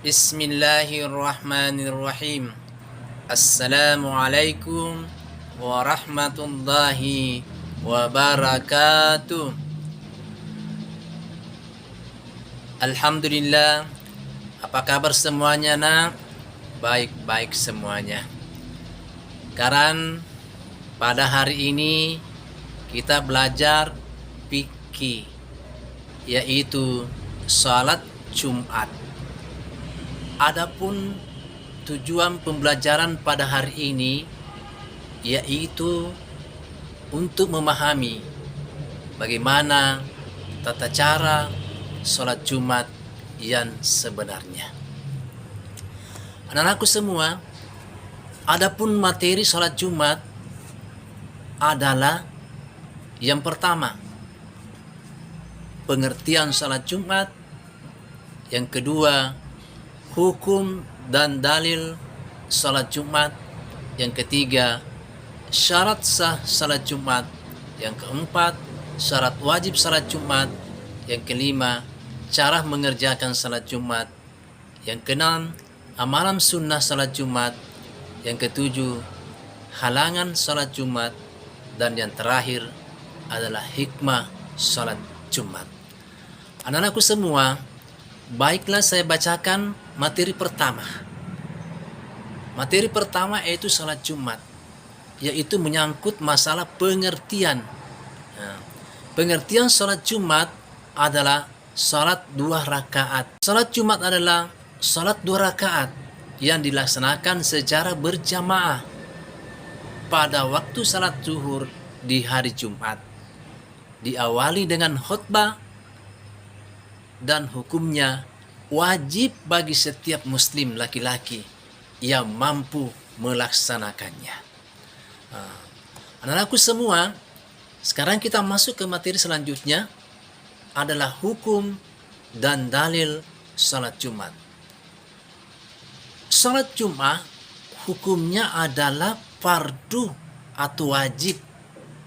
Bismillahirrahmanirrahim. Assalamualaikum warahmatullahi wabarakatuh. Alhamdulillah. Apa kabar semuanya, nak? Baik-baik semuanya. Sekarang pada hari ini kita belajar fikih, yaitu salat Jumat. Adapun tujuan pembelajaran pada hari ini yaitu untuk memahami bagaimana tata cara sholat Jumat yang sebenarnya. Anak-anakku semua, adapun materi sholat Jumat adalah yang pertama, pengertian sholat Jumat. Yang kedua, hukum dan dalil salat Jumat. Yang ketiga, syarat sah salat Jumat. Yang keempat, syarat wajib salat Jumat. Yang kelima, cara mengerjakan salat Jumat. Yang keenam, amalan sunnah salat Jumat. Yang ketujuh, halangan salat Jumat. Dan yang terakhir adalah hikmah salat Jumat. Anak-anakku semua, baiklah saya bacakan materi pertama. Materi pertama yaitu salat Jumat, yaitu menyangkut masalah pengertian. Pengertian salat Jumat adalah salat 2 rakaat. Salat Jumat adalah salat 2 rakaat yang dilaksanakan secara berjamaah pada waktu salat zuhur di hari Jumat. Diawali dengan khutbah dan hukumnya wajib bagi setiap muslim laki-laki yang mampu melaksanakannya. Anak-anakku semua, sekarang kita masuk ke materi selanjutnya adalah hukum dan dalil salat Jumat. Salat Jumat hukumnya adalah fardu atau wajib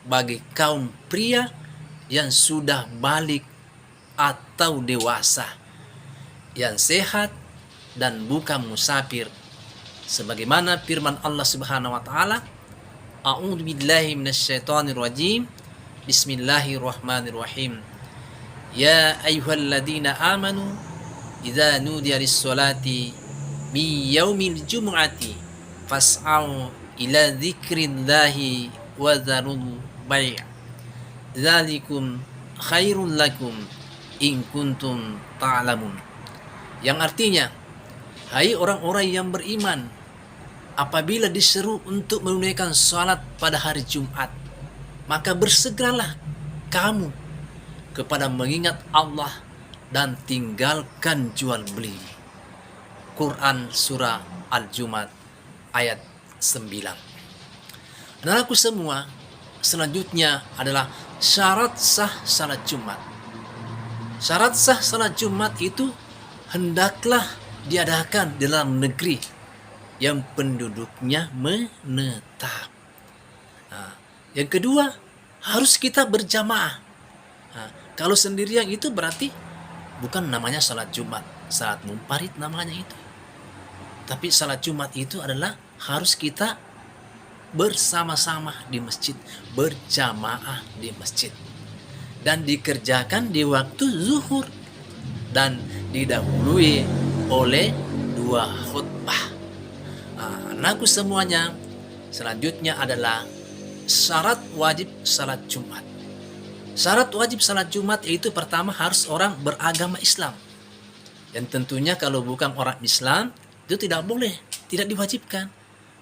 bagi kaum pria yang sudah balik atau dewasa, yang sehat dan bukan musafir, sebagaimana firman Allah Subhanahu wa taala, A'udzu billahi minasyaitonir rajim. Bismillahirrahmanirrahim. Ya ayyuhalladzina amanu idza nudiya lis-salati mi yaumil jumu'ati fas'au ila dzikrillahi wa dzarul bai'. Dzalikum khairul lakum in kuntum ta'lamun. Yang artinya, hai orang-orang yang beriman, apabila diseru untuk menunaikan salat pada hari Jumat, maka bersegeralah kamu kepada mengingat Allah dan tinggalkan jual beli. Quran surah Al-Jumat ayat 9. Dan aku semua, selanjutnya adalah syarat sah salat Jumat. Syarat sah salat Jumat itu hendaklah diadakan di dalam negeri yang penduduknya menetap. Yang kedua, harus kita berjamaah. Kalau sendirian itu berarti bukan namanya salat Jumat, salat munfarid namanya itu. Tapi salat Jumat itu adalah harus kita bersama-sama di masjid, berjamaah di masjid, dan dikerjakan di waktu zuhur dan didahului oleh 2 khutbah. Anakku semuanya, selanjutnya adalah syarat wajib salat Jumat. Syarat wajib salat Jumat yaitu pertama harus orang beragama Islam. Dan tentunya kalau bukan orang Islam itu tidak boleh, tidak diwajibkan.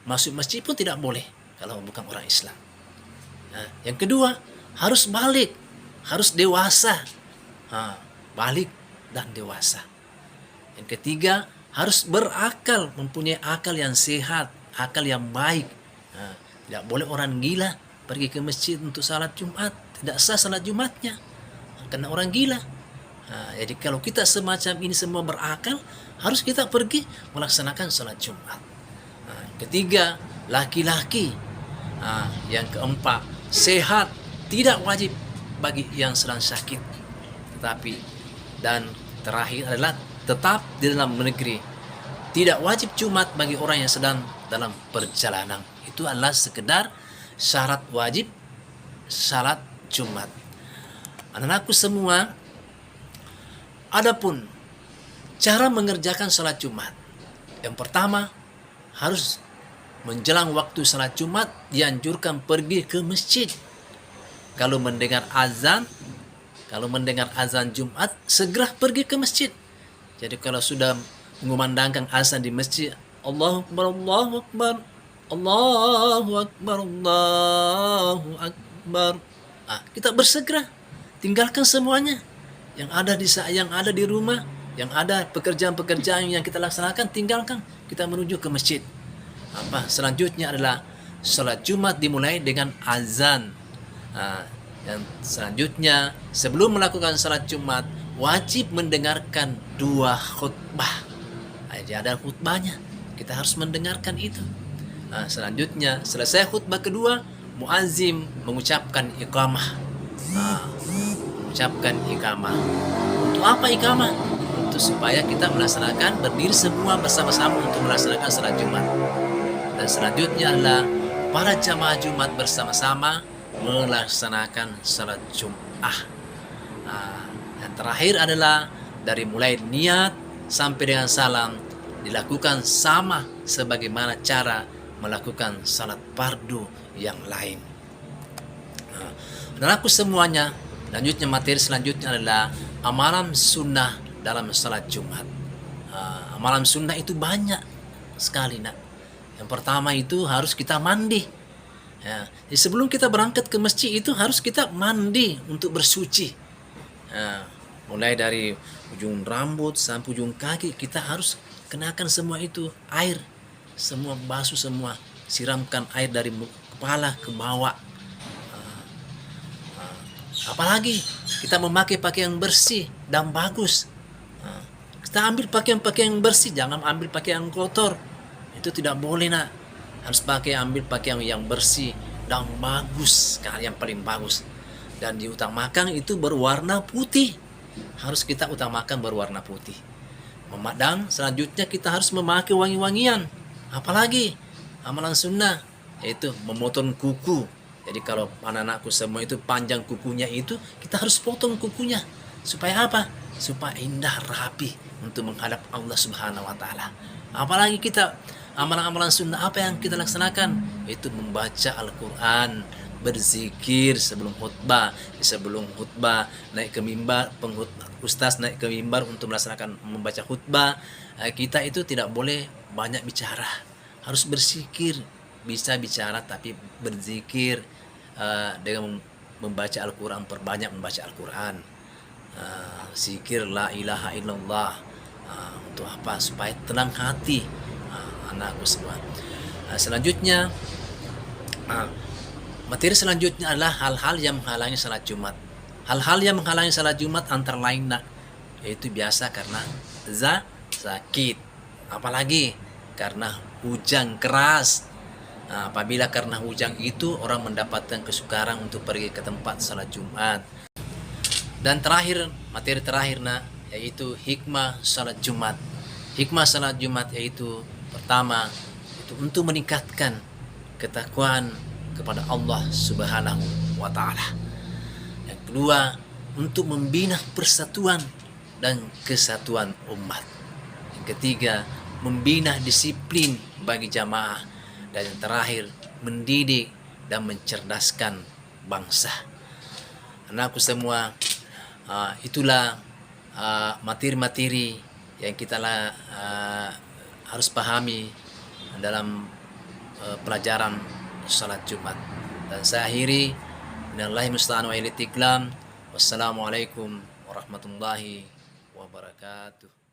Masuk masjid pun tidak boleh kalau bukan orang Islam. Yang kedua, harus balik, harus dewasa. Balik dan dewasa. Yang ketiga, harus berakal, mempunyai akal yang sehat, akal yang baik. Tidak boleh orang gila pergi ke masjid untuk salat Jumat, tidak sah salat Jumatnya karena orang gila. Jadi kalau kita semacam ini semua berakal, harus kita pergi melaksanakan salat Jumat. Ketiga, laki-laki. Yang keempat, sehat, tidak wajib bagi yang sedang sakit. Tetapi dan terakhir adalah tetap di dalam negeri. Tidak wajib Jumat bagi orang yang sedang dalam perjalanan. Itu adalah sekedar syarat wajib salat Jumat. Anak-anakku semua, adapun cara mengerjakan salat Jumat. Yang pertama, harus menjelang waktu salat Jumat dianjurkan pergi ke masjid. Kalau mendengar azan Jumat, segera pergi ke masjid. Jadi kalau sudah mengumandangkan azan di masjid, Allahu Akbar, Allahu Akbar, Allahu Akbar, Allahu Akbar. Kita bersegera, tinggalkan semuanya yang ada di rumah, yang ada pekerjaan-pekerjaan yang kita laksanakan, tinggalkan, kita menuju ke masjid. Selanjutnya adalah salat Jumat dimulai dengan azan. Yang selanjutnya, sebelum melakukan salat Jumat, wajib mendengarkan 2 khutbah. Jadi ada khutbahnya, kita harus mendengarkan itu. Selanjutnya, selesai khutbah kedua, muazzin mengucapkan iqamah. Untuk apa iqamah? Untuk supaya kita melaksanakan, berdiri semua bersama-sama untuk melaksanakan salat Jumat. Dan selanjutnya adalah para jamaah Jumat bersama-sama melaksanakan salat Jum'ah. Yang terakhir adalah dari mulai niat sampai dengan salam dilakukan sama sebagaimana cara melakukan salat fardu yang lain. Dan aku semuanya, materi selanjutnya adalah amalan sunnah dalam salat Jumat. Amalan sunnah itu banyak sekali, nak. Yang pertama itu harus kita mandi. Jadi sebelum kita berangkat ke masjid itu harus kita mandi untuk bersuci. Mulai dari ujung rambut sampai ujung kaki kita harus kenakan semua itu air, semua basuh semua, siramkan air dari kepala ke bawah. Apalagi kita memakai pakaian bersih dan bagus. Kita ambil pakaian yang bersih, jangan ambil pakaian kotor. Itu tidak boleh, nak. Harus ambil pakaian yang bersih dan bagus, yang paling bagus. Dan diutamakan itu berwarna putih. Harus kita utamakan berwarna putih. Dan selanjutnya kita harus memakai wangi-wangian. Apalagi amalan sunnah, yaitu memotong kuku. Jadi kalau anak-anakku semua itu panjang kukunya itu, kita harus potong kukunya. Supaya apa? Supaya indah, rapi untuk menghadap Allah Subhanahu wa Ta'ala. Apalagi kita amalan-amalan sunnah apa yang kita laksanakan? Itu membaca Al-Quran, berzikir sebelum khutbah. Sebelum khutbah naik ke mimbar, ustaz naik ke mimbar untuk melaksanakan membaca khutbah. Kita itu tidak boleh banyak bicara, harus berzikir. Bisa bicara tapi berzikir dengan membaca Al-Quran, perbanyak membaca Al-Quran. Zikir la ilaha illallah. Untuk apa? Supaya tenang hati anakku semua. Selanjutnya, materi selanjutnya adalah hal-hal yang menghalangi salat Jumat. Hal-hal yang menghalangi salat Jumat antara lain, yaitu biasa karena sakit, apalagi karena hujan keras. Apabila karena hujan itu orang mendapatkan kesukaran untuk pergi ke tempat salat Jumat. Dan terakhir, materi terakhir, yaitu hikmah salat Jumat. Hikmah salat Jumat yaitu pertama, itu untuk meningkatkan ketakwaan kepada Allah Subhanahu wa Ta'ala. Yang kedua, untuk membina persatuan dan kesatuan umat. Yang ketiga, membina disiplin bagi jamaah. Dan yang terakhir, mendidik dan mencerdaskan bangsa. Anakku semua, itulah materi-materi yang kita harus pahami dalam pelajaran salat Jumat. Dan saya akhiri, minallahi musta'an wa ilaihi tiklam. Wassalamualaikum warahmatullahi wabarakatuh.